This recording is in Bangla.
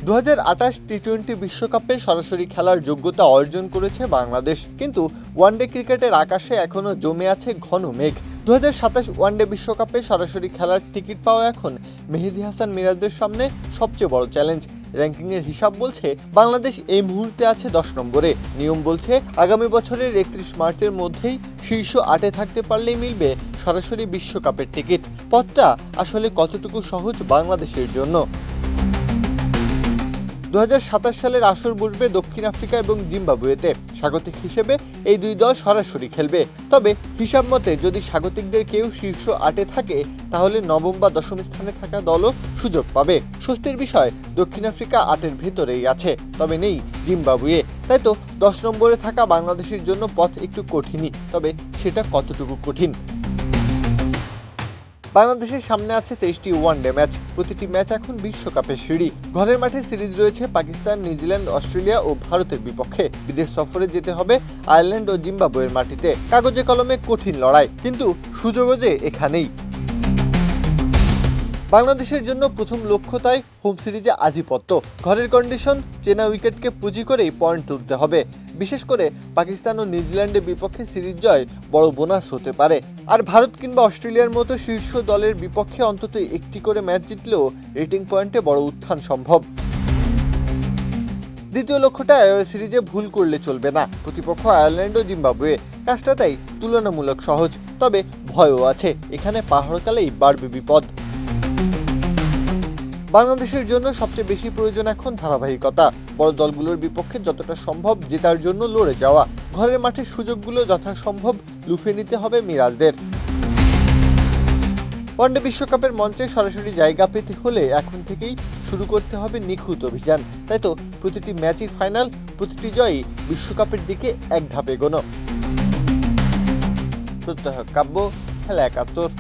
2028 টি-20 বিশ্বকাপে সরাসরি খেলার যোগ্যতা অর্জন করেছে বাংলাদেশ, কিন্তু ওয়ানডে ক্রিকেটের আকাশে এখনও জমে আছে ঘন মেঘ। 2027 ওয়ানডে বিশ্বকাপে সরাসরি খেলার টিকিট পাওয়া এখন মেহেদী হাসান মিরাজদের সামনে সবচেয়ে বড় চ্যালেঞ্জ। র্যাঙ্কিংয়ের হিসাব বলছে বাংলাদেশ এই মুহূর্তে আছে 10 নম্বরে। নিয়ম বলছে আগামী বছরের 31 মার্চের মধ্যেই শীর্ষ 8-এ থাকতে পারলেই মিলবে সরাসরি বিশ্বকাপের টিকিট। পথটা আসলে কতটুকু সহজ বাংলাদেশের জন্য? 2027 সালের আসর বসবে দক্ষিণ আফ্রিকা এবং জিম্বাবুয়েতে। স্বাগতিক হিসেবে এই দুই দল সরাসরি খেলবে। তবে হিসাব মতে যদি স্বাগতিকদের কেউ শীর্ষ 8-এ থাকে, তাহলে নবম বা দশম স্থানে থাকা দলও সুযোগ পাবে। স্বস্তির বিষয়, দক্ষিণ আফ্রিকা 8-এর ভেতরেই আছে, তবে নেই জিম্বাবুয়ে। তাই তো 10 নম্বরে থাকা বাংলাদেশের জন্য পথ একটু কঠিনই, তবে সেটা কতটুকু কঠিন? বাংলাদেশের সামনে আছে 23টি ওয়ানডে ম্যাচ। প্রতিটি ম্যাচ এখন বিশ্বকাপের সিঁড়ি। ঘরের মাঠে সিরিজ রয়েছে পাকিস্তান, নিউজিল্যান্ড, অস্ট্রেলিয়া ও ভারতের বিপক্ষে। বিদেশ সফরে যেতে হবে আয়ারল্যান্ড ও জিম্বাবুয়ের মাটিতে। কাগজে কলমে কঠিন লড়াই, কিন্তু সুযোগও যে এখানেই। বাংলাদেশের জন্য প্রথম লক্ষ্য তাই হোম সিরিজে আধিপত্য। ঘরের কন্ডিশন, চেনা উইকেটকে পুঁজি করেই পয়েন্ট তুলতে হবে। বিশেষ করে পাকিস্তান ও নিউজিল্যান্ডের বিপক্ষে সিরিজ জয় বড় বোনাস হতে পারে। আর ভারত কিংবা অস্ট্রেলিয়ার মতো শীর্ষ দলের বিপক্ষে অন্তত একটি করে ম্যাচ জিতলেও রেটিং পয়েন্টে বড় উত্থান সম্ভব। দ্বিতীয় লক্ষ্যটা অ্যাওয়ে সিরিজে ভুল করলে চলবে না। প্রতিপক্ষ আয়ারল্যান্ড ও জিম্বাবুয়ে। কাজটা তাই তুলনামূলক সহজ, তবে ভয়ও আছে। এখানে পাহাড়কালেই বাড়বে বিপদ। বাংলাদেশের জন্য সবচেয়ে বেশি প্রয়োজন এখন ধারাবাহিকতা। বড় দলগুলোর বিপক্ষে যতটা সম্ভব জেতার জন্য লড়ে যাওয়া। ঘরের মাঠের সুযোগগুলো যথাসম্ভব লুফে নিতে হবে মিরাজদের। ওয়ানডে বিশ্বকাপের মঞ্চে সরাসরি জায়গা পেতে হলে এখন থেকেই শুরু করতে হবে নিখুঁত অভিযান। তাই তো প্রতিটি ম্যাচই ফাইনাল, প্রতিটি জয়ই বিশ্বকাপের দিকে এক ধাপ এগোনো। প্রত্যহ কাব্য, খেলা 71।